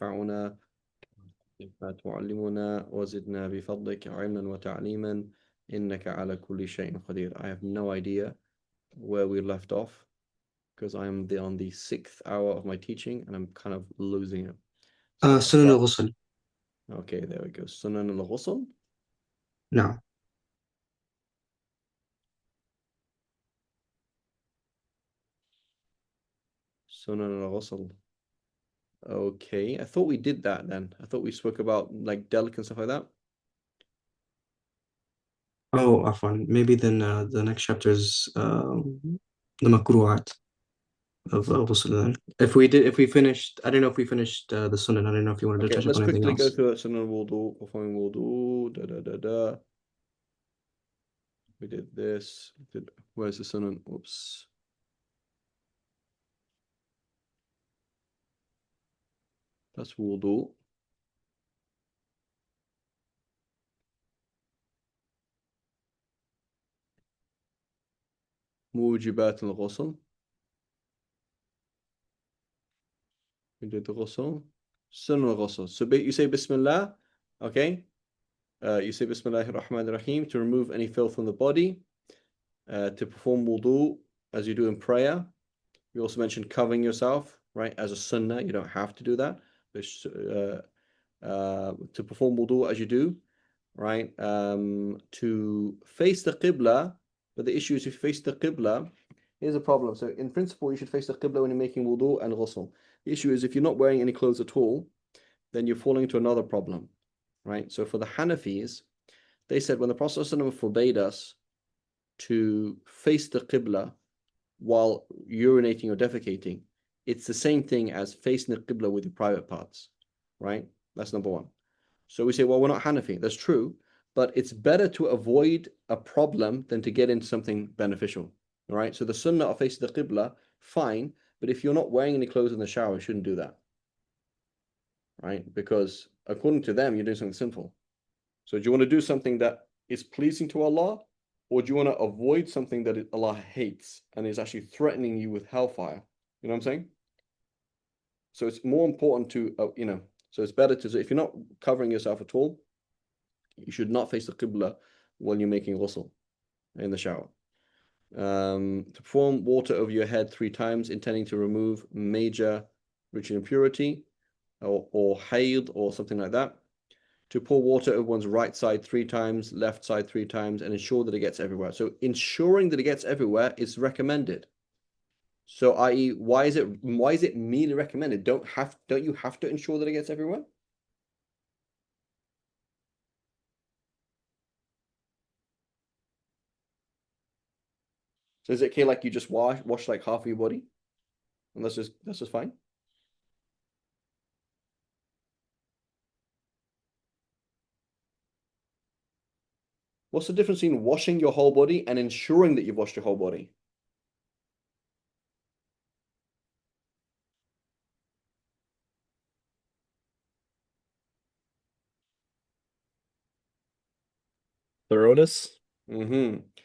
ينفعنا ما تعلمنا وزدنا بفضلك علما وتعليما إنك على كل شيء قدير. I have no idea where we left off because I'm on the 6th hour of my teaching and I'm kind of losing it. So سنن الغسل. okay, there we go. Sunan al-Ghusl. نعم. Sunan al-Ghusl. Okay, I thought we did that then. I thought we spoke about like Delk and stuff like that. Oh, عفوا. Maybe then the next chapter is the makruhat of ghusl. If we finished, I don't know if we finished the sunan. I don't know if you wanted to Okay, touch let's upon anything quickly go else. through it. Sunan al-Wudu, performing wudu, da da da da. We did this. Where's the sunan? Oops. That's wudu. موجبات الغسل. We did the ghusl. Sunan al-Ghusl. So you say Bismillah, okay? You say Bismillah ar-Rahman ar-Rahim to remove any filth from the body, to perform wudu as you do in prayer. We also mentioned covering yourself, right? As a sunnah, you don't have to do that. But, to perform wudu as you do, right? To face the qibla, but the issue is if you face the qibla, here's a problem. So in principle, you should face the qibla when you're making wudu and ghusl. The issue is if you're not wearing any clothes at all, then you're falling into another problem, right? So for the Hanafis, they said when the Prophet ﷺ forbade us to face the qibla while urinating or defecating, it's the same thing as facing the qibla with your private parts, right? That's number one. So we say, well, we're not Hanafi. That's true, but it's better to avoid a problem than to get into something beneficial, right? So the sunnah of facing the qibla, fine, but if you're not wearing any clothes in the shower, you shouldn't do that, right? Because according to them, you're doing something sinful. So do you want to do something that is pleasing to Allah, or do you want to avoid something that Allah hates and is actually threatening you with hellfire? You know what I'm saying? So it's more important to, so it's better to, so if you're not covering yourself at all, you should not face the Qibla when you're making ghusl in the shower. To perform water over your head 3 times, intending to remove major ritual impurity or hayd or something like that. To pour water over one's right side 3 times, left side 3 times, and ensure that it gets everywhere. So ensuring that it gets everywhere is recommended. So, i.e., why is it merely recommended? Don't you have to ensure that it gets everywhere? So is it okay like you just wash like half of your body? And that's just fine? What's the difference between washing your whole body and ensuring that you've washed your whole body? Thoroughness.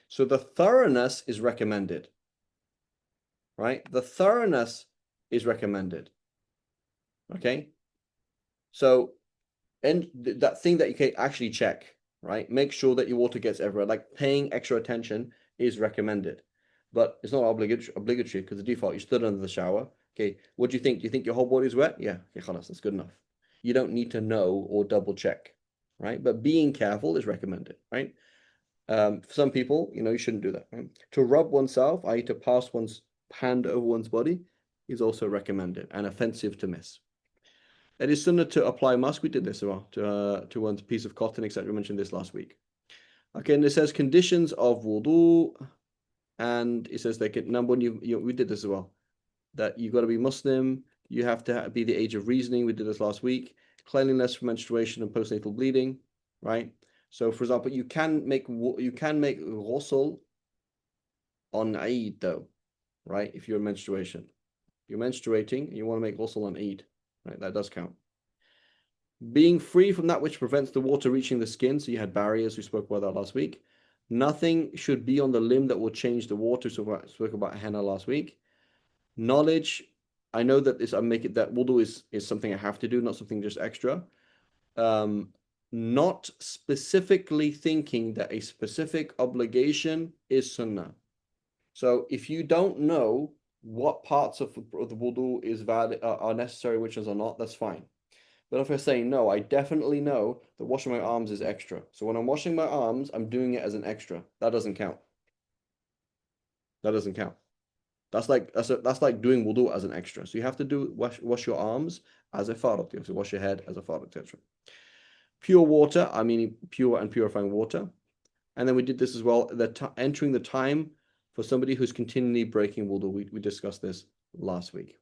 So the thoroughness is recommended, right? The thoroughness is recommended. Okay. So, and that thing that you can actually check, right? Make sure that your water gets everywhere. Like paying extra attention is recommended, but it's not obligatory because the default, you stood under the shower. Okay. What do you think? Do you think your whole body is wet? Yeah. Okay, khalas, that's good enough. You don't need to know or double check, right? But being careful is recommended, right? For some people, you shouldn't do that. Right? To rub oneself, i.e., to pass one's hand over one's body, is also recommended and offensive to miss. It is sunnah to apply musk. We did this as well to one's piece of cotton, etc. We mentioned this last week. Okay, and it says conditions of wudu, and it says that number one, we did this as well. That you've got to be Muslim. You have to be the age of reasoning. We did this last week. Cleanliness for menstruation and postnatal bleeding, right? So, for example, you can make ghusl on Eid though, right? If you're you're menstruating, and you want to make ghusl on Eid, right? That does count. Being free from that which prevents the water reaching the skin. So you had barriers. We spoke about that last week. Nothing should be on the limb that will change the water. So we spoke about henna last week. Knowledge, I know that this, I'm making that wudu is something I have to do, not something just extra. Not specifically thinking that a specific obligation is sunnah. So if you don't know what parts of the wudu is valid, are necessary, which ones are not, that's fine. But if I say no, I definitely know that washing my arms is extra. So when I'm washing my arms, I'm doing it as an extra. That doesn't count. That doesn't count. That's like doing wudu as an extra. So you have to wash your arms as a fard. You have to wash your head as a fard, etc. Pure water, I mean pure and purifying water. And then we did this as well, entering the time for somebody who's continually breaking wudu. We discussed this last week.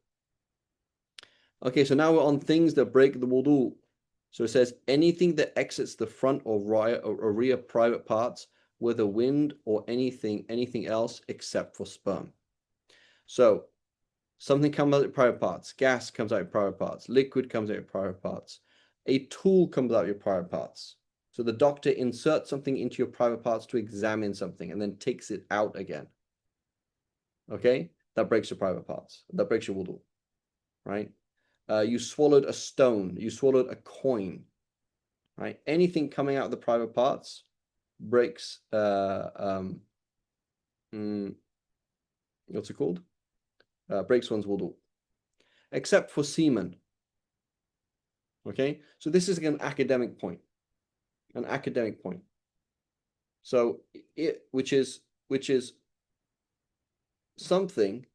Okay, so now we're on things that break the wudu. So it says anything that exits the front or rear private parts with a wind or anything else except for sperm. So something comes out of private parts, gas comes out of private parts, liquid comes out of private parts, a tool comes out of your private parts. So the doctor inserts something into your private parts to examine something and then takes it out again. Okay, that breaks your private parts. That breaks your wudu, right? You swallowed a stone, you swallowed a coin, right? Anything coming out of the private parts breaks, what's it called? Breaks one's wudu, except for semen. Okay, so this is an academic point, So which is something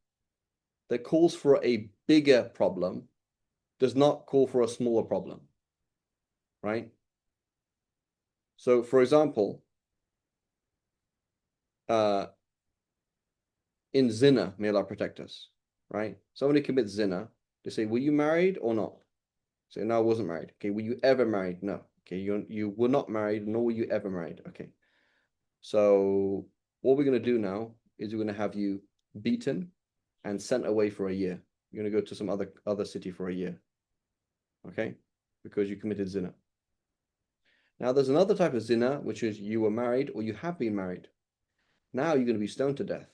that calls for a bigger problem does not call for a smaller problem, right? So, for example, in zina, may Allah protect us, right? Somebody commits zina. They say, were you married or not? Say, no, I wasn't married. Okay, were you ever married? No. Okay, you were not married, nor were you ever married. Okay. So what we're going to do now is we're going to have you beaten and sent away for a year. You're going to go to some other city for a year. Okay? Because you committed zina. Now there's another type of zina, which is you were married or you have been married. Now you're going to be stoned to death.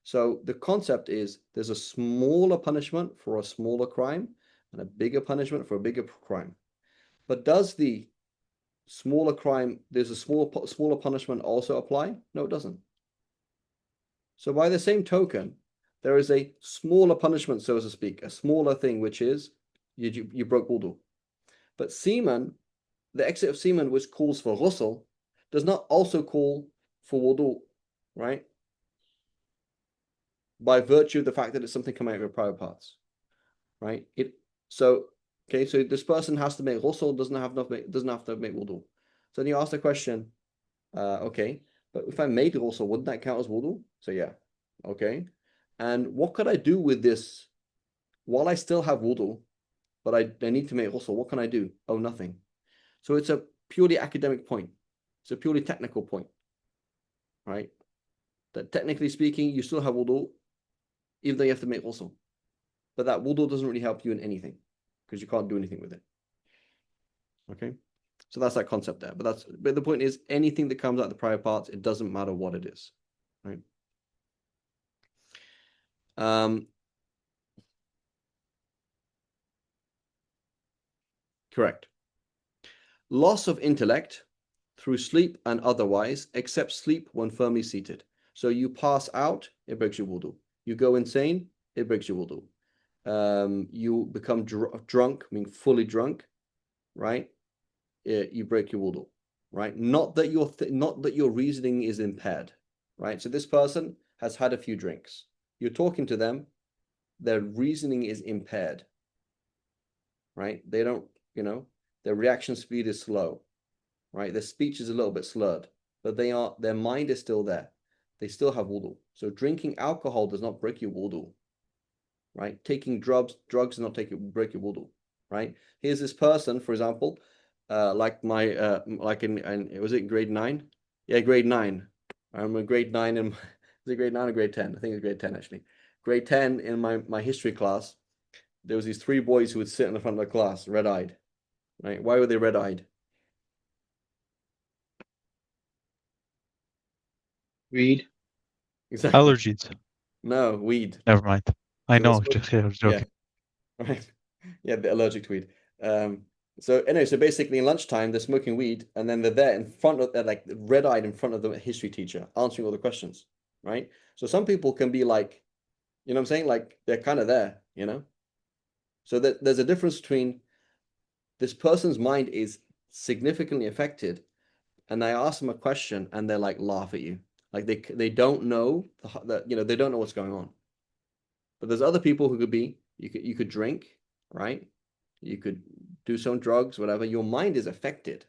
So the concept is there's a smaller punishment for a smaller crime and a bigger punishment for a bigger crime. But does the smaller crime, there's a smaller punishment also apply? No, it doesn't. So by the same token, there is a smaller punishment, so to speak, a smaller thing, which is you broke wudu. But semen, the exit of semen, which calls for ghusl, does not also call for wudu, right? By virtue of the fact that it's something coming out of your private parts, right? So this person has to make ghusl, doesn't have to make wudu. So then you ask the question, okay, but if I made ghusl, wouldn't that count as wudu? So yeah, okay. And what could I do with this while I still have wudu, but I need to make ghusl? What can I do? Oh, nothing. So it's a purely academic point. It's a purely technical point, right? That technically speaking, you still have wudu, even though you have to make ghusl. But that wudu doesn't really help you in anything because you can't do anything with it. Okay? So that's that concept there. But the point is, anything that comes out of the private parts, it doesn't matter what it is, right? Correct. Loss of intellect through sleep and otherwise, except sleep when firmly seated. So you pass out, it breaks your wudu. You go insane, it breaks your wudu. You become drunk, I mean fully drunk, right? You break your wudu, right? Not that your reasoning is impaired, right? So this person has had a few drinks. You're talking to them, their reasoning is impaired, right? They don't, their reaction speed is slow, right? Their speech is a little bit slurred, but their mind is still there. They still have wudu. So drinking alcohol does not break your wudu, right? Taking drugs does not break your wudu, right? Here's this person, for example, like was it grade 9? Yeah, grade 9. I remember grade 9 in, was it grade 9 or grade 10? I think it's grade 10 actually. Grade 10 in my history class, there was these 3 boys who would sit in the front of the class, red-eyed, right? Why were they red-eyed? Weed. Exactly. Allergies. No, weed. Never mind. I So they're know, smoking. Sheikh, I was Yeah, joking. right. Yeah, the allergic to weed. So anyway, so basically in lunchtime they're smoking weed, and then they're there in front of, they're like red-eyed in front of the history teacher, answering all the questions, right? So some people can be like, you know what I'm saying? Like they're kind of there, you know? So that there's a difference between this person's mind is significantly affected, and I ask them a question and they're like laugh at you. Like they don't know that, you know, they don't know what's going on. But there's other people who could be, you could drink, right? You could do some drugs, whatever. Your mind is affected,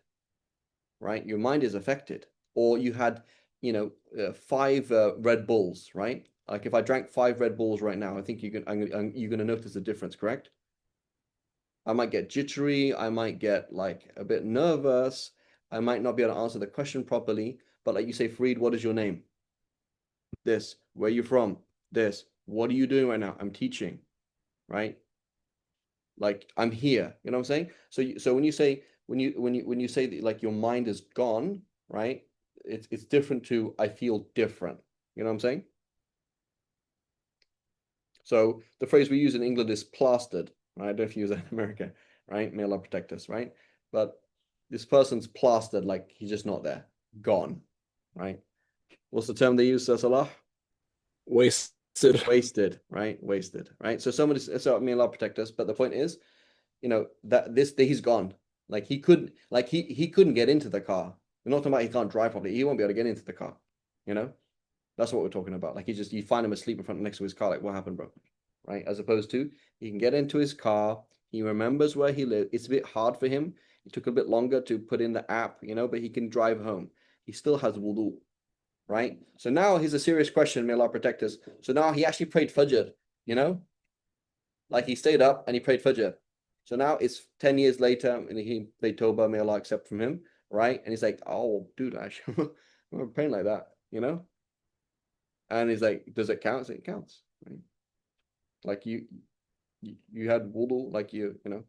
right? Your mind is affected. Or you had, you know, five Red Bulls, right? Like if I drank five Red Bulls right now, I think you're gonna notice the difference, correct? I might get jittery. I might get like a bit nervous. I might not be able to answer the question properly. But like you say, Fareed, what is your name? This. Where are you from? This. What are you doing right now? I'm teaching, right? Like I'm here. You know what I'm saying? So when you say when you say that like your mind is gone, right? It's different to I feel different. You know what I'm saying? So the phrase we use in England is plastered, right? I don't know if you use that in America, right? May Allah protect us, right? But this person's plastered, like he's just not there, gone, right? What's the term they use, Salah? Wasted. Wasted, right? Wasted, right? So somebody, so may Allah protect us. But the point is, you know, that this he's gone. Like he couldn't, like he couldn't get into the car. We're not talking about he can't drive properly. He won't be able to get into the car. You know, that's what we're talking about. Like you find him asleep in front next to his car. Like what happened, bro? Right? As opposed to he can get into his car. He remembers where he lived. It's a bit hard for him. It took a bit longer to put in the app, you know, but he can drive home. He still has wudu, right? So now here's a serious question. May Allah protect us. So now he actually prayed Fajr, you know, like he stayed up and he prayed Fajr. So now it's 10 years later and he made Tawbah, may Allah accept from him, right? And he's like, oh, dude, I'm not praying like that, you know? And he's like, does it count? It counts, right? Like you had wudu, like you know.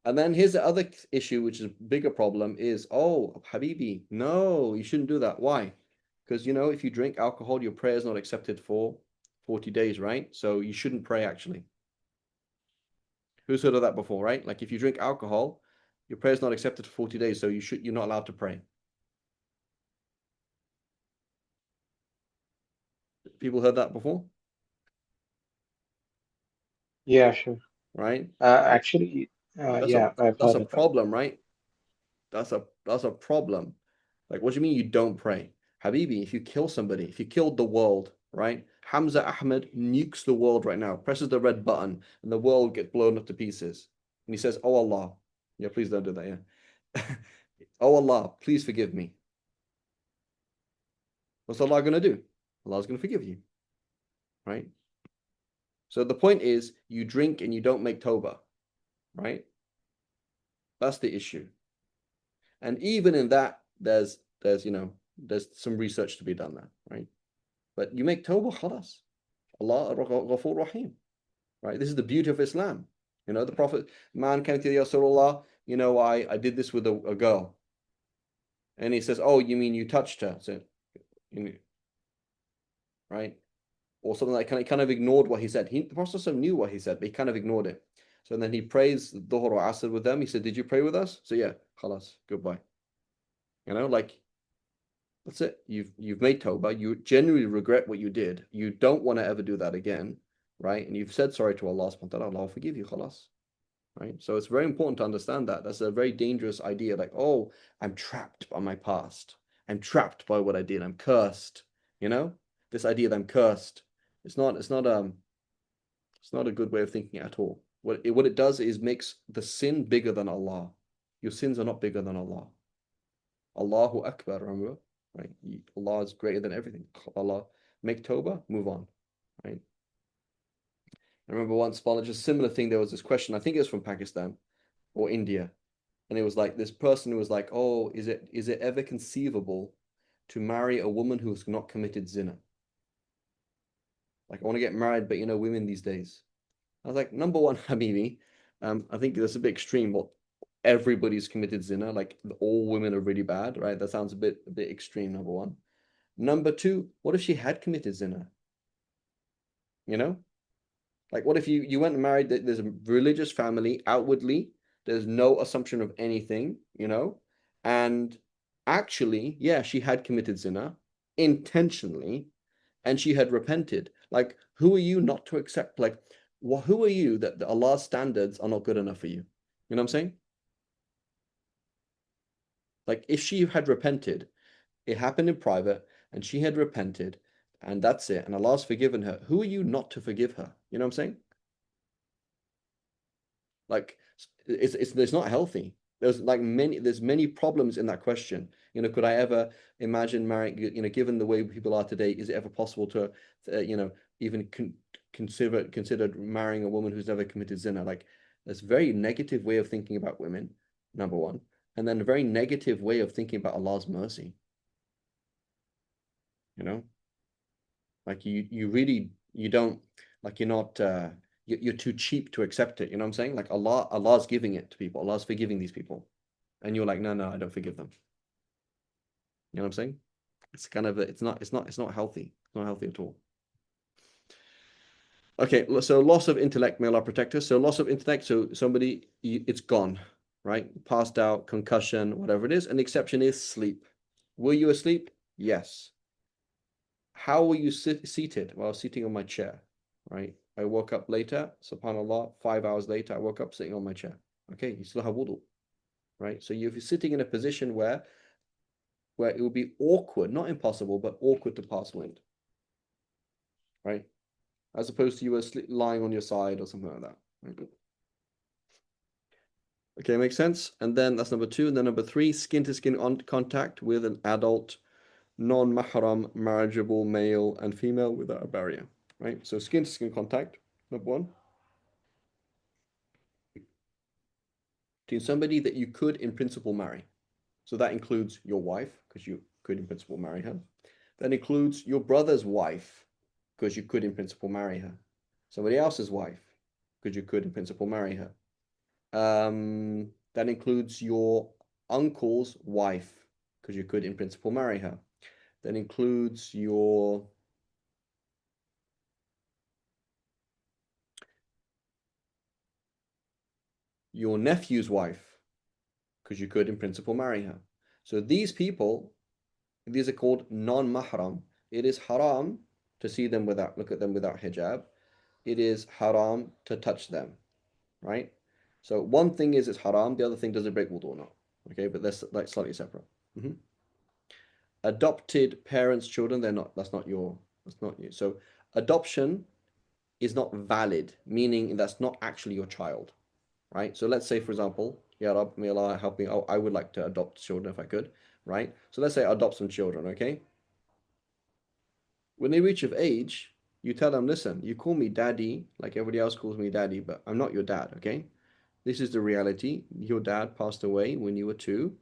And then here's the other issue, which is a bigger problem is, oh, Habibi, no, you shouldn't do that. Why? Because, you know, if you drink alcohol, your prayer is not accepted for 40 days, right? So you shouldn't pray actually. Who's heard of that before, right? Like if you drink alcohol, your prayer is not accepted for 40 days, so you're not allowed to pray. People heard that before, Yeah, sure. right? Actually, That's yeah, I've that's heard a of that. problem, right? That's a problem. Like, what do you mean you don't pray? Habibi, if you kill somebody, if you killed the world, right? Hamza Ahmed nukes the world right now, presses the red button, and the world gets blown up to pieces. And he says, oh Allah, yeah, please don't do that, yeah. Oh Allah, please forgive me. What's Allah going to do? Allah's going to forgive you, right? So the point is, you drink and you don't make tawbah, right? That's the issue. And even in that, there's there's some research to be done there, right? But you make tawbah, khalas. Allah Ghafur Rahim, right? This is the beauty of Islam. You know, the Prophet, man came to the Rasulullah, you know, I did this with a girl. And he says, oh, you mean you touched her? So, right? Or something like kind of ignored what he said. The Prophet knew what he said, but he kind of ignored it. So then he prays Dhuhr or Asr with them. He said, did you pray with us? So yeah, khalas, goodbye. You know, like that's it. You've made tawbah. You genuinely regret what you did. You don't want to ever do that again, right? And you've said sorry to Allah subhanahu wa ta'ala. Allah will forgive you, khalas. Right? So it's very important to understand that. That's a very dangerous idea. Like, oh, I'm trapped by my past. I'm trapped by what I did. I'm cursed. You know? This idea that I'm cursed. It's not a good way of thinking at all. What it does is makes the sin bigger than Allah. Your sins are not bigger than Allah. Allahu Akbar, remember? Right? Allah is greater than everything. Allah, make tawbah, move on. Right? I remember once, just a similar thing, there was this question, I think it was from Pakistan or India. And it was like this person who was like, oh, is it ever conceivable to marry a woman who has not committed zina? Like, I want to get married, but you know, women these days. I was like, number one, Habibi, I think that's a bit extreme, but everybody's committed zina, like all women are really bad, right? That sounds a bit extreme, number one. Number two, what if she had committed zina? You know, like what if you went and married, there's a religious family outwardly, there's no assumption of anything, you know, and actually, yeah, she had committed zina intentionally and she had repented. Like, who are you not to accept? Like, who are you that Allah's standards are not good enough for you? You know what I'm saying? Like, if she had repented, it happened in private, and she had repented, and that's it, and Allah's forgiven her. Who are you not to forgive her? You know what I'm saying? Like, it's not healthy. There's many problems in that question. You know, could I ever imagine marrying? You know, given the way people are today, is it ever possible to you know, even consider marrying a woman who's never committed zina? Like, there's a very negative way of thinking about women, number one, and then a very negative way of thinking about Allah's mercy. You know, like you really, you don't, like, you're not you're too cheap to accept it. You know what I'm saying? Like, Allah's giving it to people. Allah's forgiving these people, and you're like, no, I don't forgive them. You know what I'm saying? It's kind of it's not healthy. It's not healthy at all. Okay, so loss of intellect, may Allah protect us. So loss of intellect, so somebody, it's gone, right? Passed out, concussion, whatever it is. And the exception is sleep. Were you asleep? Yes. How were you seated? Well, I was sitting on my chair, right? I woke up later, subhanAllah, 5 hours later, I woke up sitting on my chair. Okay, you still have wudu, right? So you're sitting in a position where it would be awkward, not impossible, but awkward to pass wind, right? As opposed to you were lying on your side or something like that. Right? Okay, makes sense. And then that's number 2. And then number 3, skin-to-skin contact with an adult, non-mahram, marriageable male and female without a barrier, right? So skin-to-skin contact, number 1. To somebody that you could, in principle, marry. So that includes your wife, because you could, in principle, marry her. That includes your brother's wife, because you could, in principle, marry her. Somebody else's wife, because you could, in principle, marry her. That includes your uncle's wife, because you could, in principle, marry her. That includes your nephew's wife, because you could, in principle, marry her. So these people, these are called non-mahram. It is haram to see them look at them without hijab. It is haram to touch them, right? So one thing is it's haram, the other thing, does it break wudu or not? Okay, but that's like slightly separate. Adopted parents' children, that's not you. So adoption is not valid, meaning that's not actually your child, right? So let's say, for example, Ya Rab, may Allah help me. I would like to adopt children if I could, right? So let's say I adopt some children, okay? When they reach of age, you tell them, listen, you call me daddy, like everybody else calls me daddy, but I'm not your dad, okay? This is the reality. Your dad passed away when you were 2.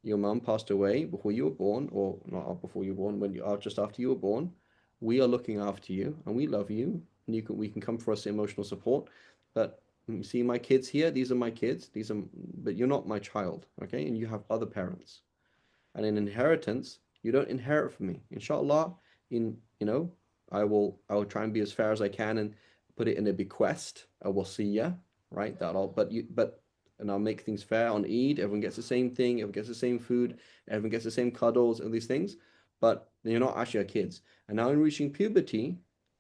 Your mum passed away before you were born, or not before you were born, when you are just after you were born. We are looking after you, and we love you. And we can come for us emotional support. But you see my kids here. These are my kids. But you're not my child, okay? And you have other parents. And in inheritance, you don't inherit from me. Inshallah, I will try and be as fair as I can and put it in a bequest, a wasiyah, right? And I'll make things fair on Eid. Everyone gets the same thing. Everyone gets the same food. Everyone gets the same cuddles and these things. But you're not actually our kids. And now in reaching puberty,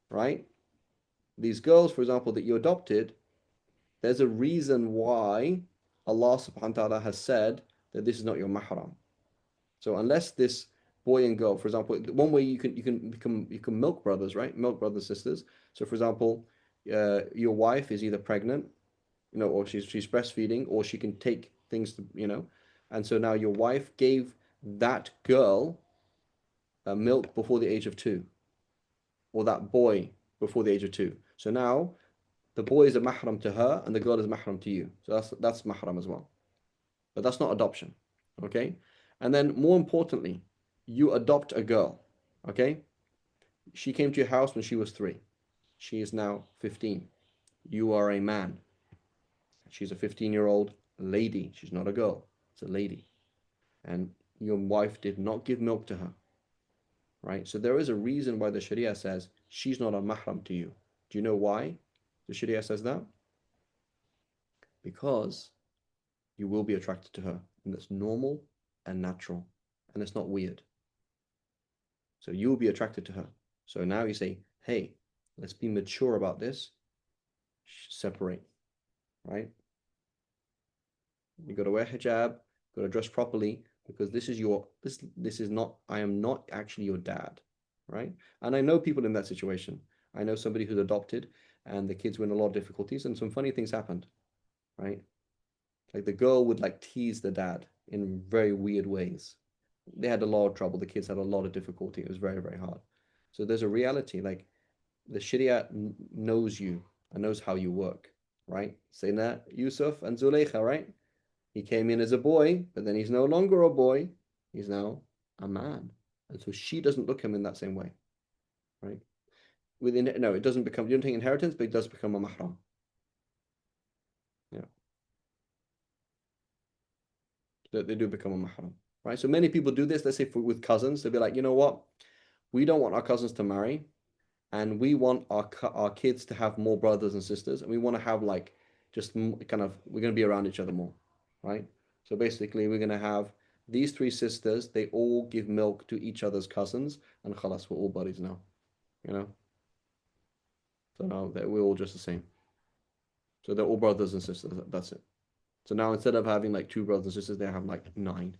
right? These girls, for example, that you adopted, there's a reason why Allah subhanahu wa ta'ala has said that this is not your mahram. So unless this boy and girl, for example, one way you can milk brothers, right? Milk brothers, sisters. So for example, your wife is either pregnant, or she's breastfeeding, or she can take things to, and so now your wife gave that girl milk before the age of 2, or that boy before the age of 2. So now the boy is a mahram to her, and the girl is a mahram to you. So that's mahram as well, but that's not adoption, okay? And then more importantly, you adopt a girl, okay? She came to your house when she was 3. She is now 15. You are a man. She's a 15-year-old lady. She's not a girl. It's a lady. And your wife did not give milk to her, right? So there is a reason why the Sharia says she's not a mahram to you. Do you know why the Sharia says that? Because you will be attracted to her, and that's normal and natural, and it's not weird. So you will be attracted to her. So now you say, hey, let's be mature about this. Separate, right? You got to wear hijab, got to dress properly, because this is not, I am not actually your dad, right? And I know people in that situation. I know somebody who's adopted and the kids were in a lot of difficulties and some funny things happened, right? Like the girl would like tease the dad in very weird ways. They had a lot of trouble. The kids had a lot of difficulty. It was very, very hard. So there's a reality, like the Sharia knows you and knows how you work, right? Sayyidina Yusuf and Zulaykha, right? He came in as a boy, but then he's no longer a boy. He's now a man. And so she doesn't look at him in that same way, right? No, it doesn't become, you don't take inheritance, but it does become a mahram. Yeah. They do become a mahram, right? So many people do this, let's say with cousins, they'll be like, you know what? We don't want our cousins to marry, and we want our kids to have more brothers and sisters, and we want to have like just kind of, we're going to be around each other more, right? So basically, we're going to have these three sisters, they all give milk to each other's cousins, and khalas, we're all buddies now, you know? So now we're all just the same. So they're all brothers and sisters, that's it. So now instead of having like two brothers and sisters, they have like 9,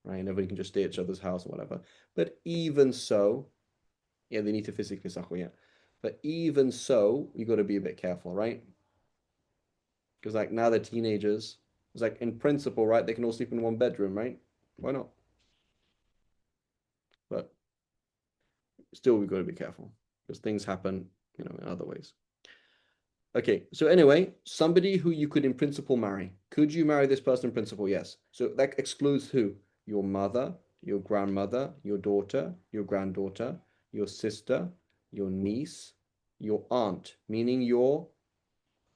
right? And everybody can just stay at each other's house or whatever. But even so, yeah, they need to physically sahwa, yeah. But even so, you got to be a bit careful, right? Because like now they're teenagers. It's like in principle, right? They can all sleep in one bedroom, right? Why not? But still, we've got to be careful because things happen, you know, in other ways. Okay, so anyway, somebody who you could in principle marry. Could you marry this person in principle? Yes. So that excludes who? Your mother, your grandmother, your daughter, your granddaughter, your sister, your niece, your aunt, meaning your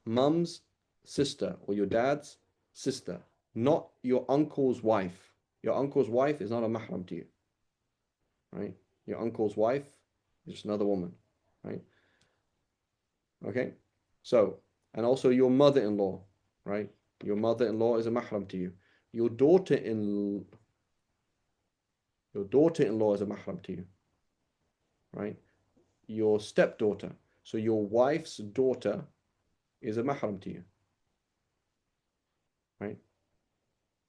mum's sister or your dad's sister, not your uncle's wife. Your uncle's wife is not a mahram to you, right? Your uncle's wife is just another woman, right? Okay, so, and also your mother-in-law, right? Your mother-in-law is a mahram to you. Your daughter-in-law is a mahram to you, right? Your stepdaughter, so your wife's daughter is a mahram to you, right?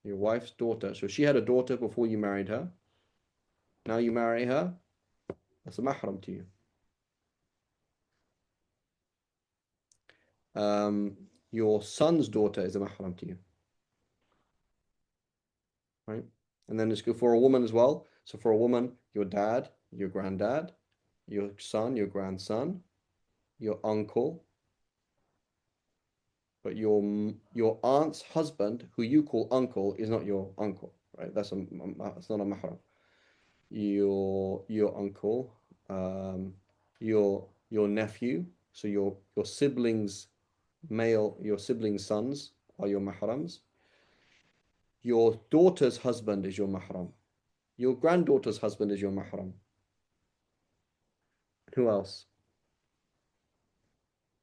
Your wife's daughter. So she had a daughter before you married her. Now you marry her, that's a mahram to you. Your son's daughter is a mahram to you, right? And then it's good for a woman as well. So for a woman, your dad, your granddad, your son, your grandson, your uncle, but your aunt's husband, who you call uncle, is not your uncle, right? That's not a mahram. Your uncle, your nephew, so your siblings, your siblings' sons are your mahrams. Your daughter's husband is your mahram. Your granddaughter's husband is your mahram. Who else?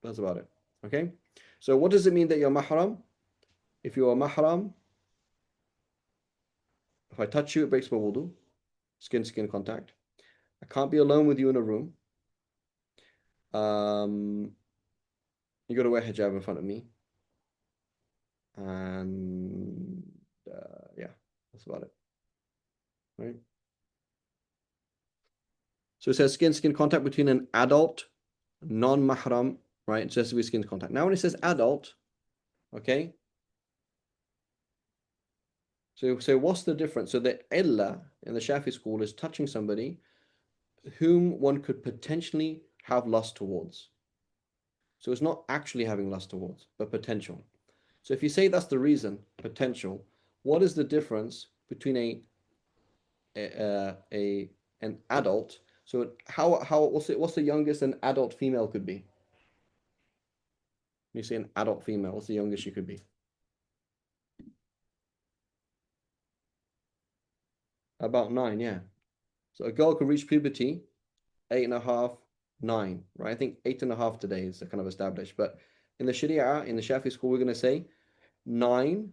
That's about it. Okay. So what does it mean that you're mahram? If you're a mahram, if I touch you, it breaks my wudu. Skin to skin contact. I can't be alone with you in a room. You got to wear hijab in front of me. And yeah, that's about it. Right. So it says skin to skin contact between an adult, non-mahram, right? It says to be skin contact. Now when it says adult, okay. So what's the difference? So the illah in the Shafi school is touching somebody whom one could potentially have lust towards. So it's not actually having lust towards, but potential. So if you say that's the reason, potential, what is the difference between an adult? So what's the youngest an adult female could be? When you say an adult female, what's the youngest she could be? About 9, yeah. So a girl could reach puberty, 8.5, 9, right? I think 8.5 today is kind of established, but in the Sharia, in the Shafi school, we're going to say 9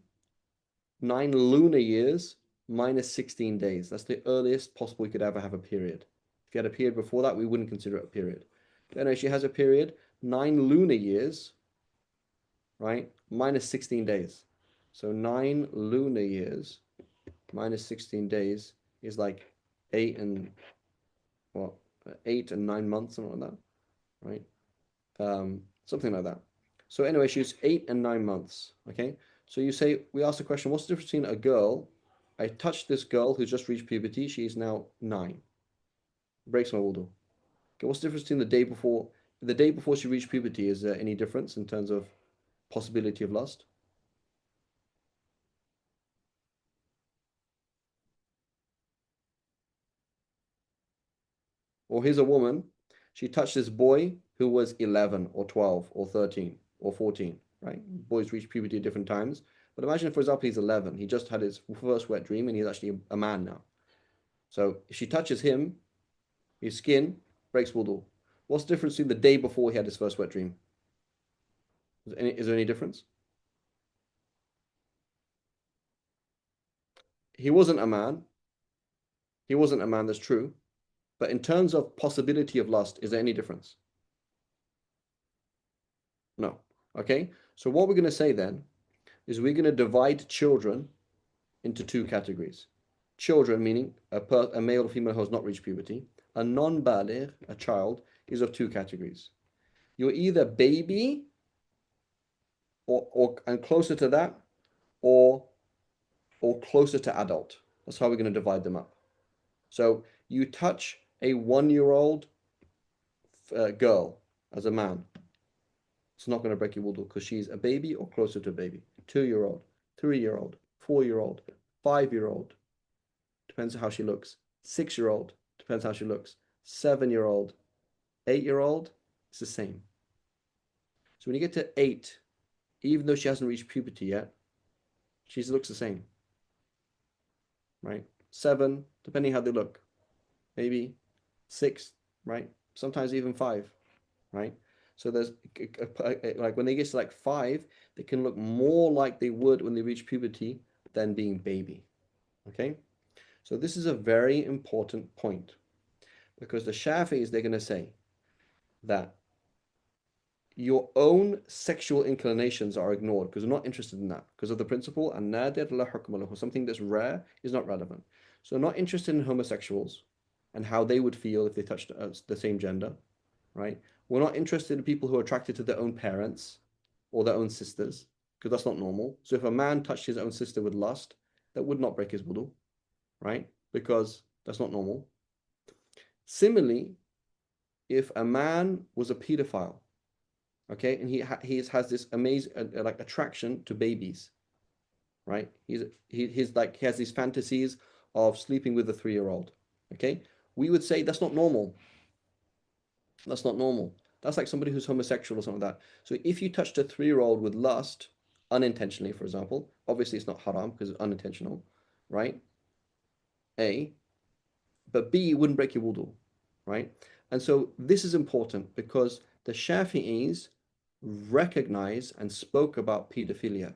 lunar years minus 16 days. That's the earliest possible you could ever have a period. If you had a period before that, we wouldn't consider it a period. Then she has a period 9 lunar years, right, minus 16 days. So 9 lunar years minus 16 days is like 8 and 9 months, something like that, right? Something like that. So anyway, she's 8 and 9 months. Okay. So you say, we ask the question, what's the difference between a girl? I touched this girl who's just reached puberty. She is now 9. Breaks my wudu. Okay. What's the difference between the day before? The day before she reached puberty, is there any difference in terms of possibility of lust? Or here's a woman, she touched this boy who was 11 or 12 or 13 or 14, right? Boys reach puberty at different times. But imagine, for example, he's 11. He just had his first wet dream and he's actually a man now. So if she touches him, his skin breaks wudu. What's the difference between the day before he had his first wet dream? Is there any difference? He wasn't a man. He wasn't a man, that's true. But in terms of possibility of lust, is there any difference? No. Okay. So what we're going to say then is we're going to divide children into 2 categories. Children, meaning a male or female who has not reached puberty. A non-baligh, a child, is of 2 categories. You're either baby or and closer to that, or closer to adult. That's how we're going to divide them up. So you touch a 1-year-old girl as a man, it's not going to break your wudu because she's a baby or closer to a baby. 2-year-old, 3-year-old, 4-year-old, 5-year-old, depends on how she looks. 6-year-old, depends how she looks. 7-year-old, 8-year-old, it's the same. So when you get to 8, even though she hasn't reached puberty yet, she looks the same, right? 7, depending how they look, maybe 6, right? Sometimes even 5, right? So there's like when they get to like 5, they can look more like they would when they reach puberty than being baby. Okay, so this is a very important point because the Shafi'is, they're going to say that your own sexual inclinations are ignored because they're not interested in that because of the principle and nadir la hukma lahu, something that's rare is not relevant. So not interested in homosexuals and how they would feel if they touched the same gender, right? We're not interested in people who are attracted to their own parents or their own sisters because that's not normal. So if a man touched his own sister with lust, that would not break his wudu, right? Because that's not normal. Similarly, if a man was a pedophile, okay, and he has this amazing like attraction to babies, right? He has these fantasies of sleeping with a 3-year-old, okay? We would say that's not normal. That's not normal. That's like somebody who's homosexual or something like that. So if you touched a 3-year-old with lust, unintentionally, for example, obviously it's not haram because it's unintentional, right? A, but B, it wouldn't break your wudu, right? And so this is important because the Shafi'is recognize and spoke about pedophilia,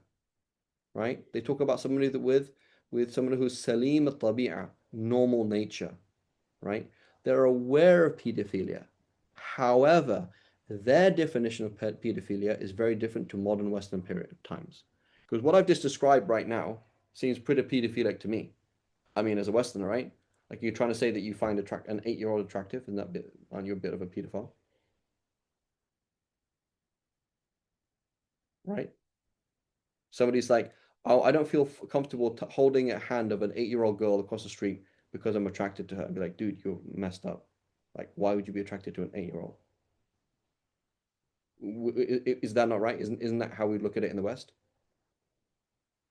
right? They talk about somebody that with someone who's salim al-tabi'a, normal nature, right? They're aware of pedophilia. However, their definition of pedophilia is very different to modern Western period times. Because what I've just described right now seems pretty pedophilic to me. I mean, as a Westerner, right? Like you're trying to say that you find an 8-year-old attractive, and aren't you a bit of a pedophile? Right? Somebody's like, oh, I don't feel comfortable holding a hand of an 8-year-old girl across the street because I'm attracted to her. I'd be like, dude, you're messed up. Like, why would you be attracted to an 8-year-old? Is that not right? Isn't that how we look at it in the West?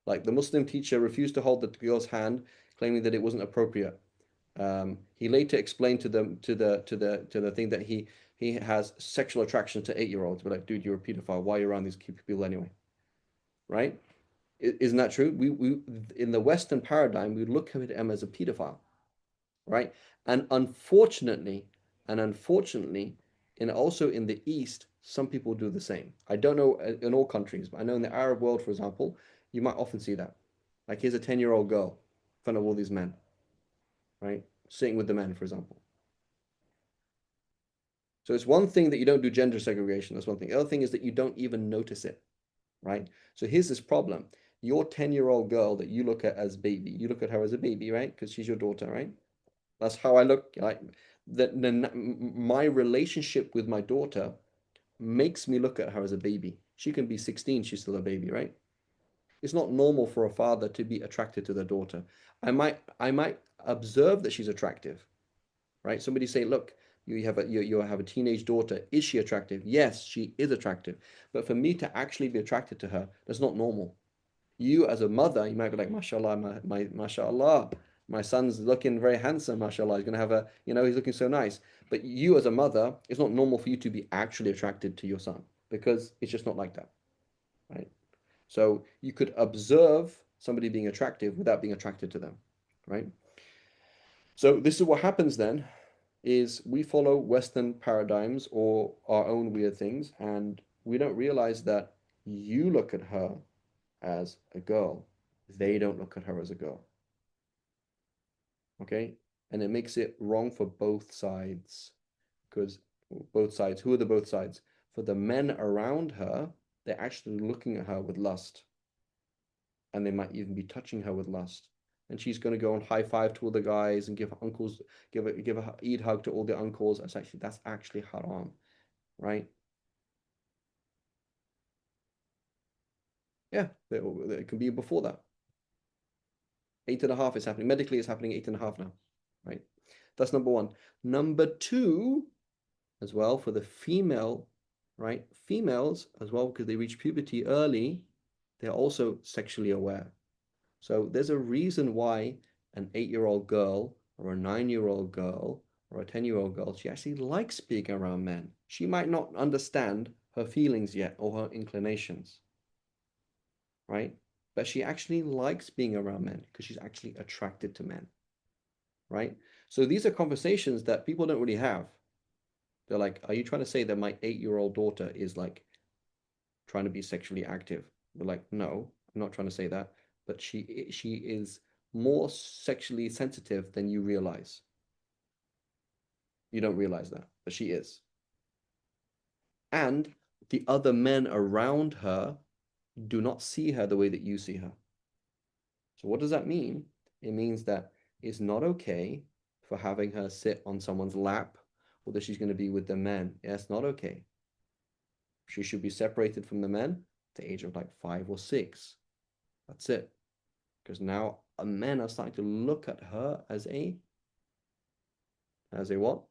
Like the Muslim teacher refused to hold the girl's hand, claiming that it wasn't appropriate. He later explained to them to the thing that he has sexual attraction to 8-year-olds. But like, dude, you're a pedophile. Why are you around these people anyway? Right? Isn't that true? We in the Western paradigm, we look at him as a pedophile, right? And unfortunately, And also in the East, some people do the same. I don't know in all countries, but I know in the Arab world, for example, you might often see that. Like here's a 10-year-old girl in front of all these men, right? Sitting with the men, for example. So it's one thing that you don't do gender segregation. That's one thing. The other thing is that you don't even notice it, right? So here's this problem. Your 10-year-old girl that you look at as baby, you look at her as a baby, right? Because she's your daughter, right? That's how I look. Like my relationship with my daughter makes me look at her as a baby. She can be 16, she's still a baby, right? It's not normal for a father to be attracted to their daughter. I might observe that she's attractive, right? Somebody say, look, you have a teenage daughter. Is she attractive? Yes, she is attractive. But for me to actually be attracted to her, that's not normal. You as a mother, you might be like, mashallah, mashallah, my son's looking very handsome, mashallah. He's going to have a, he's looking so nice. But you as a mother, it's not normal for you to be actually attracted to your son because it's just not like that, right? So you could observe somebody being attractive without being attracted to them, right? So this is what happens then, is we follow Western paradigms or our own weird things, and we don't realize that you look at her as a girl. They don't look at her as a girl. Okay? And it makes it wrong for both sides. Because both sides, who are the both sides? For the men around her, they're actually looking at her with lust. And they might even be touching her with lust. And she's going to go and high five to all the guys and give uncles, give a Eid hug to all the uncles. That's actually haram, right? Yeah, it can be before that. 8.5 is happening. Medically, it's happening 8.5 now, right? That's number one. Number two, as well, for the female, right? Females, as well, because they reach puberty early, they're also sexually aware. So there's a reason why an 8-year-old girl or a 9-year-old girl or a 10-year-old girl, she actually likes being around men. She might not understand her feelings yet or her inclinations, right? But she actually likes being around men because she's actually attracted to men, right? So these are conversations that people don't really have. They're like, are you trying to say that my 8-year-old daughter is like trying to be sexually active? We're like, no, I'm not trying to say that. But she is more sexually sensitive than you realize. You don't realize that, but she is. And the other men around her do not see her the way that you see her. So what does that mean? It means that it's not okay for having her sit on someone's lap or that she's going to be with the men. Yeah, it's not okay. She should be separated from the men at the age of like 5 or 6. That's it. Because now men are starting to look at her as a what?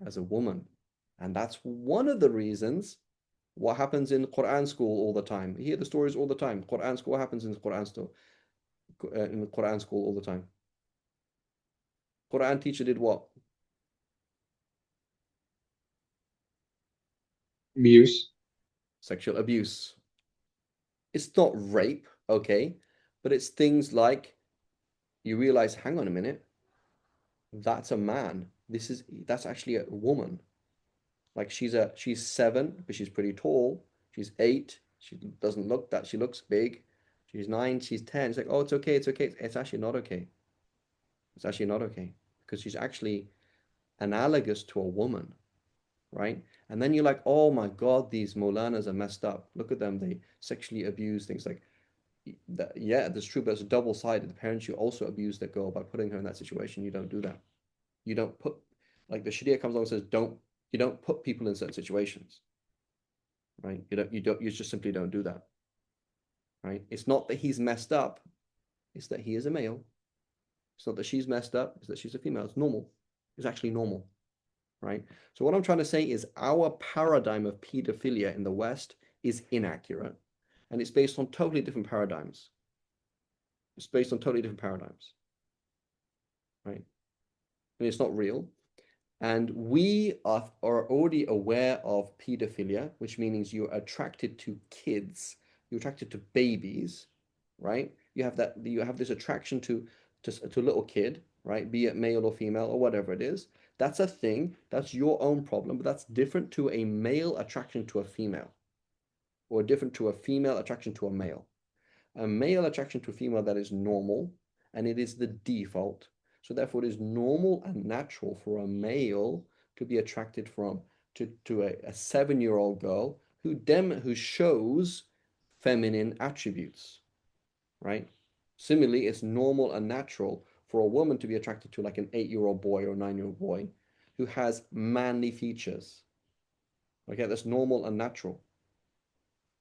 As a woman. And that's one of the reasons what happens in Quran school all the time. You hear the stories all the time. Quran school, what happens in the Quran school? In the Quran school all the time. Quran teacher did what? Abuse. Sexual abuse. It's not rape, okay, but it's things like you realize, hang on a minute, that's a man. That's actually a woman. Like she's 7, but she's pretty tall. She's 8. She doesn't look that. She looks big. She's 9. She's 10. It's like, oh, it's okay. It's okay. It's actually not okay. It's actually not okay because she's actually analogous to a woman, right? And then you're like, oh my God, these Molanas are messed up. Look at them. They sexually abuse things like that. Yeah, that's true, but it's double-sided. The parents, you also abuse that girl by putting her in that situation. You don't do that. You don't put, like the Sharia comes along and says, you don't put people in certain situations, right? You just simply don't do that, right? It's not that he's messed up. It's that he is a male. It's not that she's messed up. It's that she's a female. It's normal. It's actually normal, right? So what I'm trying to say is our paradigm of pedophilia in the West is inaccurate. And it's based on totally different paradigms. It's based on totally different paradigms, right? And it's not real. And we are already aware of pedophilia, which means you're attracted to kids, you're attracted to babies, right? You have this attraction to a little kid, right? Be it male or female or whatever it is. That's a thing. That's your own problem, but that's different to a male attraction to a female, or different to a female attraction to a male. A male attraction to a female, that is normal, and it is the default. So therefore, it is normal and natural for a male to be attracted to a 7-year-old girl who shows feminine attributes, right? Similarly, it's normal and natural for a woman to be attracted to like an 8-year-old boy or a 9-year-old boy who has manly features. Okay, that's normal and natural.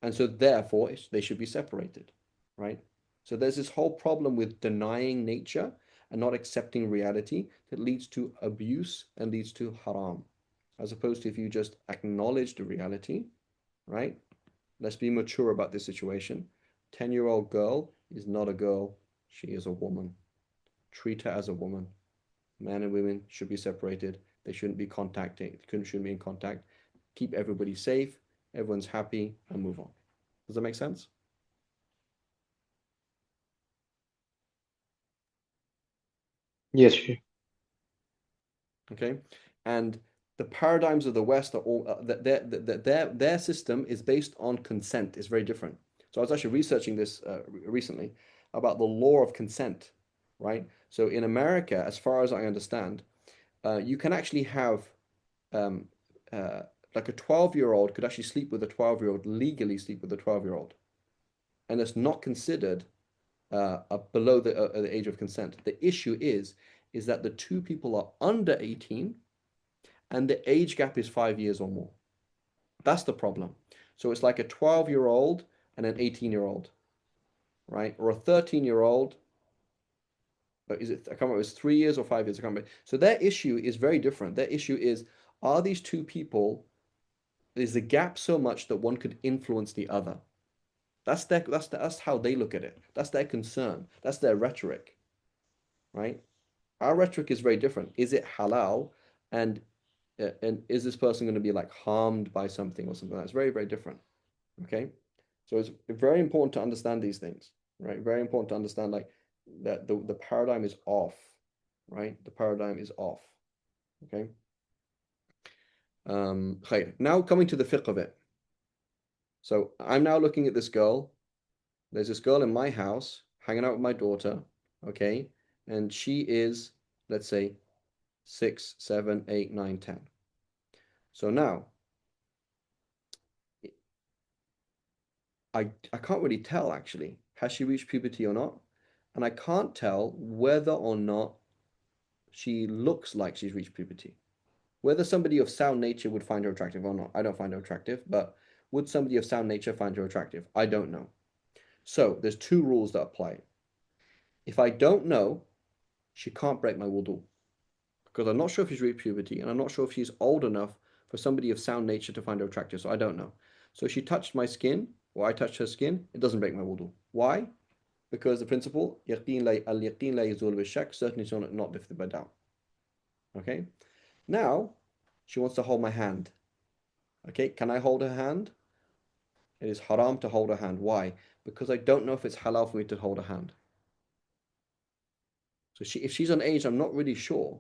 And so therefore, they should be separated, right? So there's this whole problem with denying nature and not accepting reality that leads to abuse and leads to haram. As opposed to if you just acknowledge the reality, right? Let's be mature about this situation. 10-year-old girl is not a girl, she is a woman. Treat her as a woman. Men and women should be separated. They shouldn't be shouldn't be in contact. Keep everybody safe, everyone's happy, and move on. Does that make sense? Yes, Sheikh. Okay, and the paradigms of the West are all their system is based on consent. It's very different. So I was actually researching this recently about the law of consent, right? So in America, as far as I understand, you can actually have um, like a 12-year-old could actually sleep with a 12-year-old, legally sleep with a 12-year-old, and it's not considered below the age of consent. The issue is that the two people are under 18 and the age gap is 5 years or more. That's the problem. So it's like a 12-year-old and an 18-year-old, right? Or a 13-year-old. Is it, I can't remember, it's 3 years or 5 years, I can't remember. So their issue is very different. Their issue is, are these two people, is the gap so much that one could influence the other? That's how they look at it. That's their concern. That's their rhetoric, right? Our rhetoric is very different. Is it halal? And is this person going to be like harmed by something or something? That's very, very different. Okay. So it's very important to understand these things, right? Very important to understand like that the paradigm is off, right? The paradigm is off. Okay. Now coming to the fiqh of it. So I'm now looking at this girl. There's this girl in my house hanging out with my daughter, okay? And she is, let's say, 6, 7, 8, 9, 10. So now, I can't really tell actually, has she reached puberty or not? And I can't tell whether or not she looks like she's reached puberty. Whether somebody of sound nature would find her attractive or not, I don't find her attractive, but would somebody of sound nature find her attractive? I don't know. So there's two rules that apply. If I don't know, she can't break my wudu, because I'm not sure if she's reached puberty and I'm not sure if she's old enough for somebody of sound nature to find her attractive, so I don't know. So if she touched my skin or I touched her skin, it doesn't break my wudu. Why? Because the principle, al-yaqeen la yazul bi-shak, certainty is not lifted by doubt. Okay? Now, she wants to hold my hand. Okay, can I hold her hand? It is haram to hold her hand. Why? Because I don't know if it's halal for me to hold her hand. So if she's on age, I'm not really sure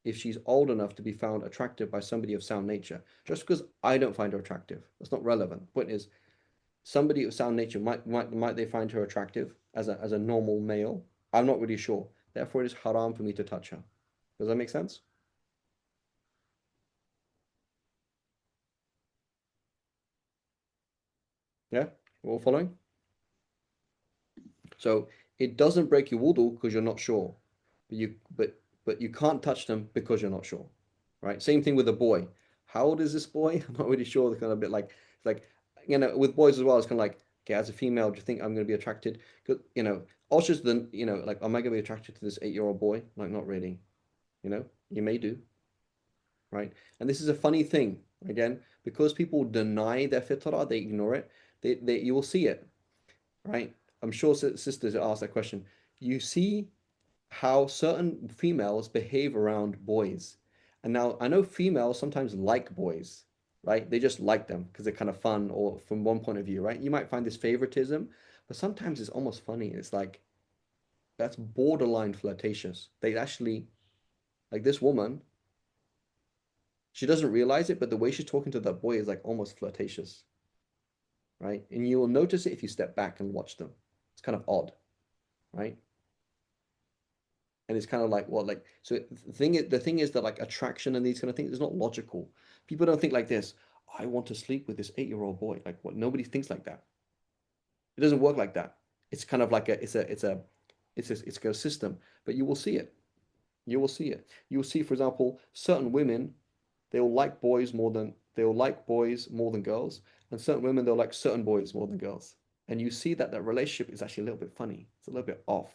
if she's old enough to be found attractive by somebody of sound nature. Just because I don't find her attractive, that's not relevant. Point is, somebody of sound nature might they find her attractive as a normal male? I'm not really sure. Therefore, it is haram for me to touch her. Does that make sense? Yeah, we're all following? So it doesn't break your wudu because you're not sure, but you can't touch them because you're not sure, right? Same thing with a boy. How old is this boy? I'm not really sure. They're kind of a bit like with boys as well. It's kind of like, okay, as a female, do you think I'm going to be attracted? Because also then like, am I going to be attracted to this 8-year-old boy? Like, not really. You may do, right? And this is a funny thing again because people deny their fitrah, they ignore it. You will see it, right? I'm sure sisters ask that question. You see how certain females behave around boys. And now I know females sometimes like boys, right? They just like them because they're kind of fun or from one point of view, right? You might find this favoritism, but sometimes it's almost funny. It's like that's borderline flirtatious. They actually, like this woman, She doesn't realize it, but the way she's talking to that boy is like almost flirtatious, right? And you will notice it if you step back and watch them. It's kind of odd, right? And it's kind of like what, like, so the thing is that like attraction and these kind of things is not logical. People don't think like this. I want to sleep with this 8-year-old boy. Like what? Nobody thinks like that. It doesn't work like that. It's kind of like it's a system, but you will see it. You will see it. You will see, for example, certain women, they will like boys more than girls, and certain women they'll like certain boys more than girls. And you see that relationship is actually a little bit funny. It's a little bit off,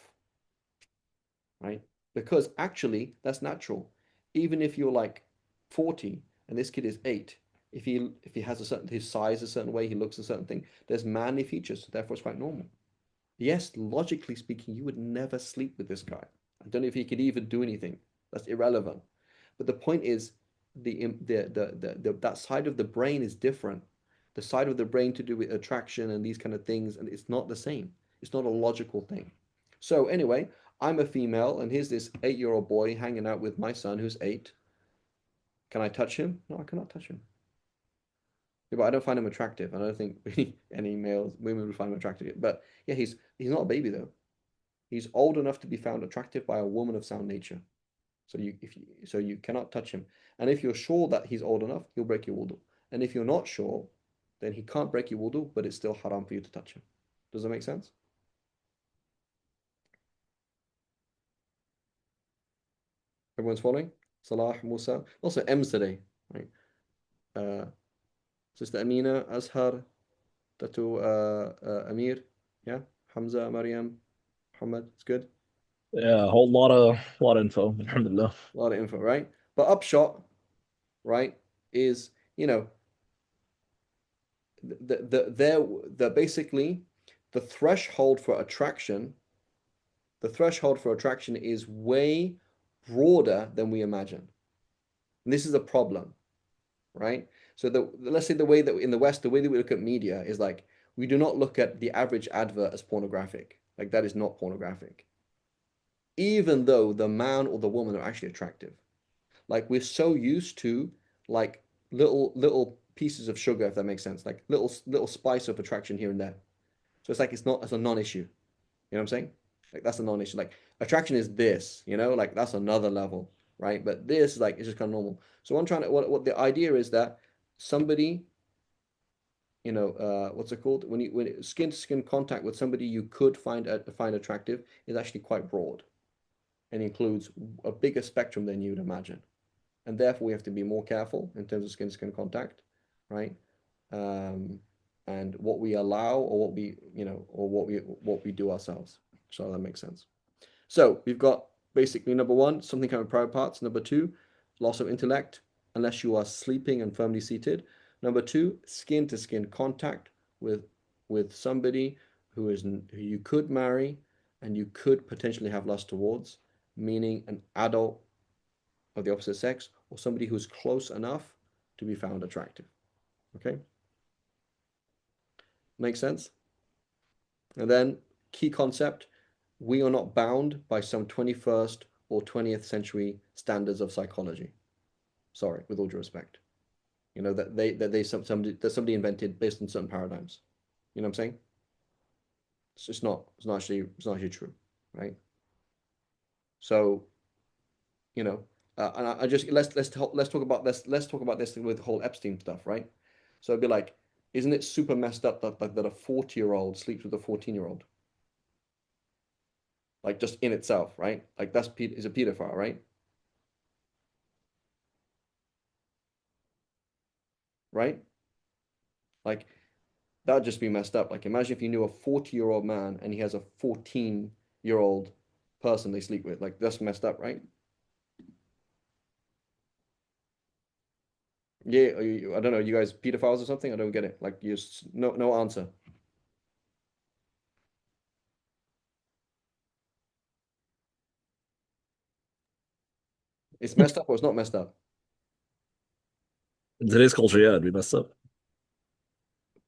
right? Because actually that's natural. Even if you're like 40 and this kid is 8, if he has his size a certain way, he looks a certain thing, there's manly features, so therefore it's quite normal. Yes, logically speaking, you would never sleep with this guy. I don't know if he could even do anything. That's irrelevant. But the point is, that side of the brain is different. The side of the brain to do with attraction and these kind of things, and it's not the same. It's not a logical thing. So anyway, I'm a female, and here's this 8-year-old boy hanging out with my son who's 8. Can I touch him? No, I cannot touch him. Yeah, but I don't find him attractive. I don't think any women would find him attractive. But yeah, he's not a baby though. He's old enough to be found attractive by a woman of sound nature. So you cannot touch him. And if you're sure that he's old enough, he'll break your wudu. And if you're not sure, then he can't break your wudu, but it's still haram for you to touch him. Does that make sense? Everyone's following? Salah, Musa. Also M's today, right? Sister Amina, Azhar, Tatu Amir, yeah, Hamza, Maryam, Muhammad. It's good. Yeah, a whole lot of info. Alhamdulillah. A lot of info, right? But upshot, right, is basically the threshold for attraction. The threshold for attraction is way broader than we imagine. And this is a problem, right? So let's say the way that in the West, the way that we look at media is like, we do not look at the average advert as pornographic. Like that is not pornographic. Even though the man or the woman are actually attractive. Like we're so used to like little pieces of sugar, if that makes sense, like little spice of attraction here and there. So it's like it's a non-issue. You know what I'm saying? Like that's a non-issue. Like attraction is this, like that's another level, right? But this like it's just kind of normal. So I'm trying to what the idea is that somebody, what's it called? When skin to skin contact with somebody you could find attractive is actually quite broad and includes a bigger spectrum than you'd imagine. And therefore we have to be more careful in terms of skin to skin contact, right? And what we allow or what we do ourselves. So that makes sense. So we've got basically number 1, something kind of private parts. Number 2, loss of intellect, unless you are sleeping and firmly seated. Number 2, skin to skin contact with somebody who you could marry and you could potentially have lust towards, meaning an adult of the opposite sex or somebody who's close enough to be found attractive. Okay? Make sense? And then key concept, we are not bound by some 21st or 20th century standards of psychology. Sorry, with all due respect. That somebody invented based on certain paradigms. You know what I'm saying? It's not actually true, right? So, and I just let's talk about this with the whole Epstein stuff, right? So it'd be like, isn't it super messed up that a 40-year-old sleeps with a 14-year-old? Like just in itself, right? Like is a pedophile, right? Right? Like that would just be messed up. Like imagine if you knew a 40-year-old man and he has a 14-year-old person they sleep with. Like that's messed up, right? Yeah, I don't know. You guys pedophiles or something? I don't get it. Like you no answer. It's messed up or it's not messed up? In today's culture, yeah, it'd be messed up.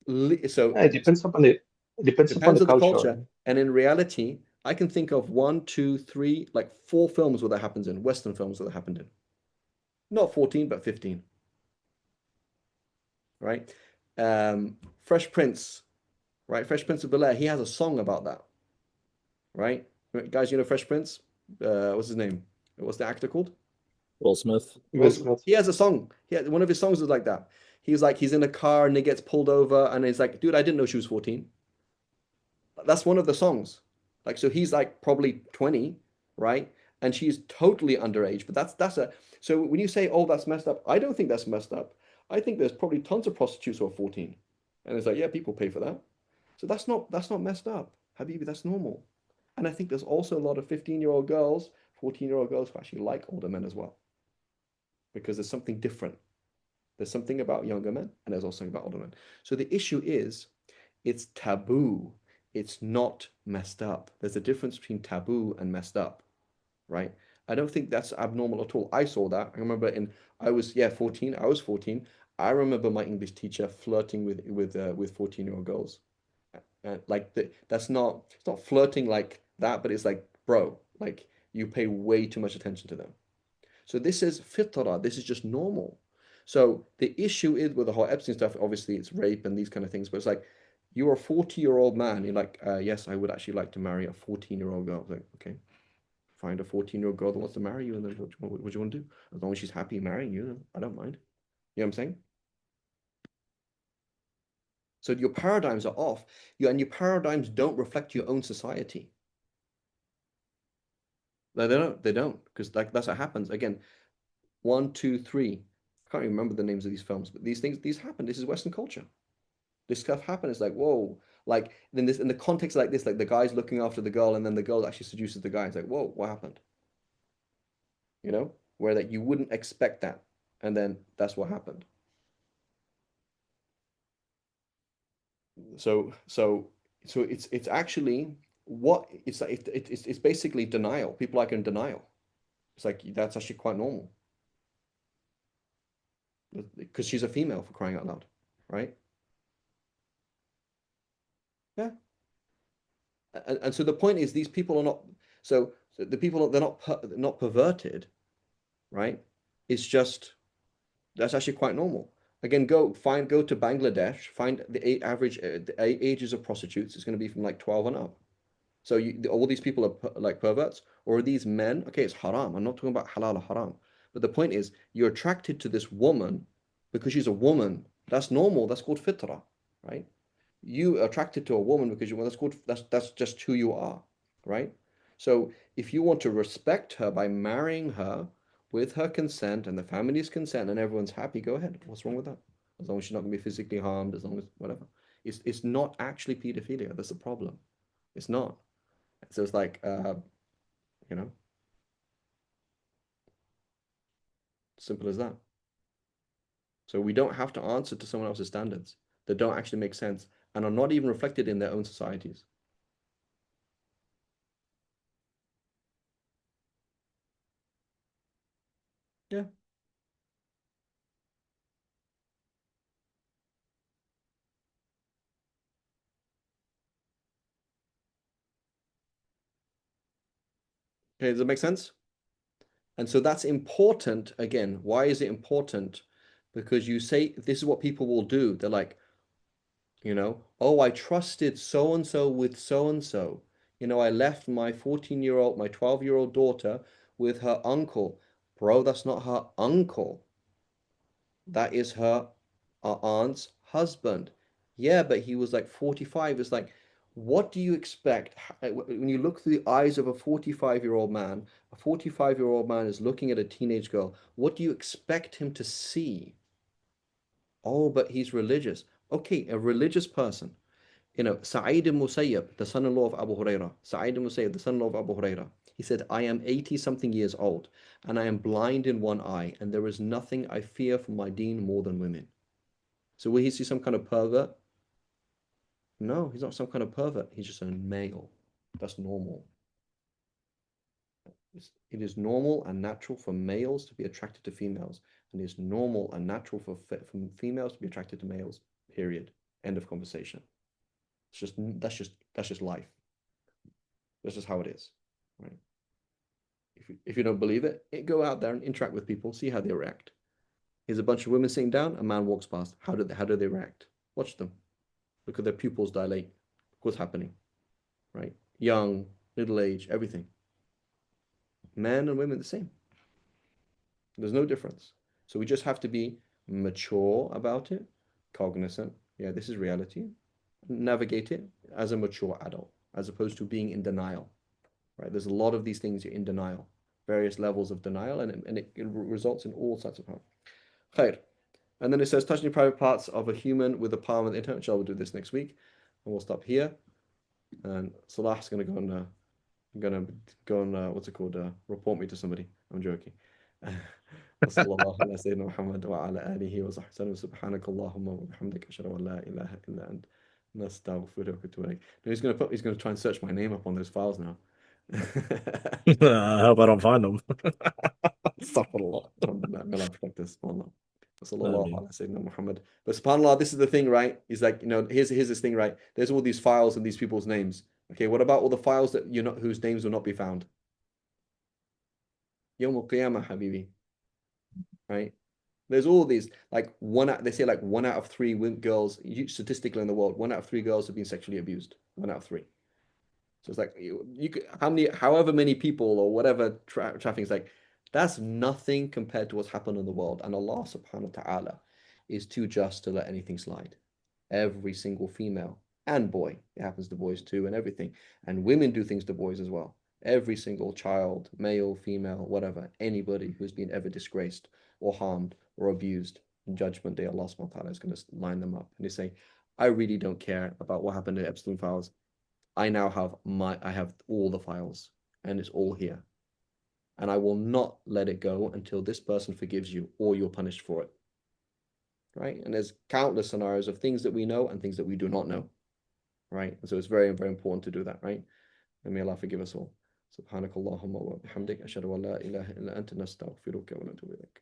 So it depends upon the culture. And in reality, I can think of 1, 2, 3, like 4 films where that happens in, Western films where that happened in. Not 14, but 15. right? Fresh Prince, right? Fresh Prince of Bel-Air, he has a song about that, right? Guys, you know Fresh Prince? What's his name? What's the actor called? Will Smith. Will Smith. He has a song. One of his songs is like that. He's like, he's in a car and he gets pulled over and he's like, dude, I didn't know she was 14. That's one of the songs. Like, so he's like probably 20, right? And she's totally underage. But that's a, so when you say, oh, that's messed up, I don't think that's messed up. I think there's probably tons of prostitutes who are 14. And it's like, yeah, people pay for that. So that's not messed up. Habibi, that's normal. And I think there's also a lot of 15-year-old girls, 14-year-old girls who actually like older men as well. Because there's something different. There's something about younger men, and there's also something about older men. So the issue is, it's taboo. It's not messed up. There's a difference between taboo and messed up, right? I don't think that's abnormal at all. I saw that. I remember I was 14. I was 14. I remember my English teacher flirting with 14-year-old girls. It's not flirting like that, but it's like, bro, like you pay way too much attention to them. So this is fitra. This is just normal. So the issue is with the whole Epstein stuff, obviously it's rape and these kind of things, but it's like, you're a 40-year-old man. You're like, yes, I would actually like to marry a 14-year-old girl. Like, okay, find a 14-year-old girl that wants to marry you, and then what do you want to do? As long as she's happy marrying you, then I don't mind. You know what I'm saying? So your paradigms are off. And your paradigms don't reflect your own society. No, they don't, because that's what happens. Again, 1, 2, 3. I can't even remember the names of these films, but these happen. This is Western culture. This stuff happened. It's like, whoa, like then this in the context like this, like the guy's looking after the girl, and then the girl actually seduces the guy. It's like, whoa, what happened? You know, where that you wouldn't expect that, and then that's what happened. So it's actually what it's like. It's basically denial. People are in denial. It's like that's actually quite normal because she's a female, for crying out loud, right? Yeah. And so the point is, these people are not. So the people they're not perverted, right? It's just that's actually quite normal. Again, go to Bangladesh, find the average the ages of prostitutes. It's going to be from like 12 and up. So all these people are like perverts, or are these men? Okay, it's haram. I'm not talking about halal or haram, but the point is, you're attracted to this woman because she's a woman. That's normal. That's called fitra, right? You are attracted to a woman because that's just who you are, right? So if you want to respect her by marrying her with her consent and the family's consent and everyone's happy, go ahead. What's wrong with that? As long as she's not going to be physically harmed, as long as whatever. It's not actually pedophilia. That's the problem. It's not. So it's like you know, simple as that. So we don't have to answer to someone else's standards that don't actually make sense and are not even reflected in their own societies. Yeah. Okay, does that make sense? And so that's important. Again, why is it important? Because you say this is what people will do. They're like, you know, oh, I trusted so and so with so and so. You know, I left my 14-year-old, my 12-year-old daughter with her uncle. Bro, that's not her uncle. That is her aunt's husband. Yeah, but he was like 45. It's like, what do you expect when you look through the eyes of a 45-year-old man? A 45-year-old man is looking at a teenage girl. What do you expect him to see? Oh, but he's religious. Okay, a religious person. You know, Sa'id ibn Musayyab, the son-in-law of Abu Huraira. Sa'id ibn Musayyab, the son-in-law of Abu Huraira. He said, I am 80-something years old, and I am blind in one eye, and there is nothing I fear for my deen more than women. So will he see some kind of pervert? No, he's not some kind of pervert. He's just a male. That's normal. It is normal and natural for males to be attracted to females, and it's normal and natural for females to be attracted to males. Period. End of conversation. It's just that's just life. That's just how it is, right? If you don't believe it, go out there and interact with people, see how they react. Here's a bunch of women sitting down, a man walks past. How do they react? Watch them. Look at their pupils dilate. What's happening? Right? Young, middle age, everything. Men and women the same. There's no difference. So we just have to be mature about it, cognizant. Yeah, this is reality. Navigate it as a mature adult, as opposed to being in denial. Right? There's a lot of these things you're in denial, various levels of denial, and it results in all sorts of harm. Khair. And then it says, touching private parts of a human with the palm of the internet. Inshallah, we'll do this next week. And we'll stop here. And Salah's going to go and what's it called? Report me to somebody. I'm joking. وصلى الله على سيدنا محمد وعلى آله وصحبه وسلم سبحانك اللهم وبحمدك أشهد أن لا إله إلا أنت نستغفرك ونتوب إليك. He's going to try and search my name up on those files now. I hope I don't find them. Astaghfirullah. May Allah protect us. Sallallahu ala Sayyidina Muhammad. But subhanAllah, this is the thing, right? He's like, here's this thing, right? There's all these files and these people's names. Okay, what about all the files that whose names will not be found? Yawm al-Qiyamah, Habibi. Right? There's all these, they say 1 out of 3 girls, statistically in the world, 1 out of 3 girls have been sexually abused. 1 out of 3. So it's like you could, however many people or whatever trafficking is like, that's nothing compared to what's happened in the world. And Allah subhanahu wa ta'ala is too just to let anything slide. Every single female and boy, it happens to boys too, and everything. And women do things to boys as well. Every single child, male, female, whatever, anybody who's been ever disgraced or harmed or abused, in Judgment Day, Allah subhanahu wa ta'ala is going to line them up. And they say, I really don't care about what happened to Epstein files. I now have I have all the files, and it's all here. And I will not let it go until this person forgives you or you're punished for it. Right? And there's countless scenarios of things that we know and things that we do not know. Right? And so it's very, very important to do that, right? And may Allah forgive us all. Subhanakallahumma wa bihamdik ashhadu an la ilaha illa anta nastaghfiruka wa natubu ilaik.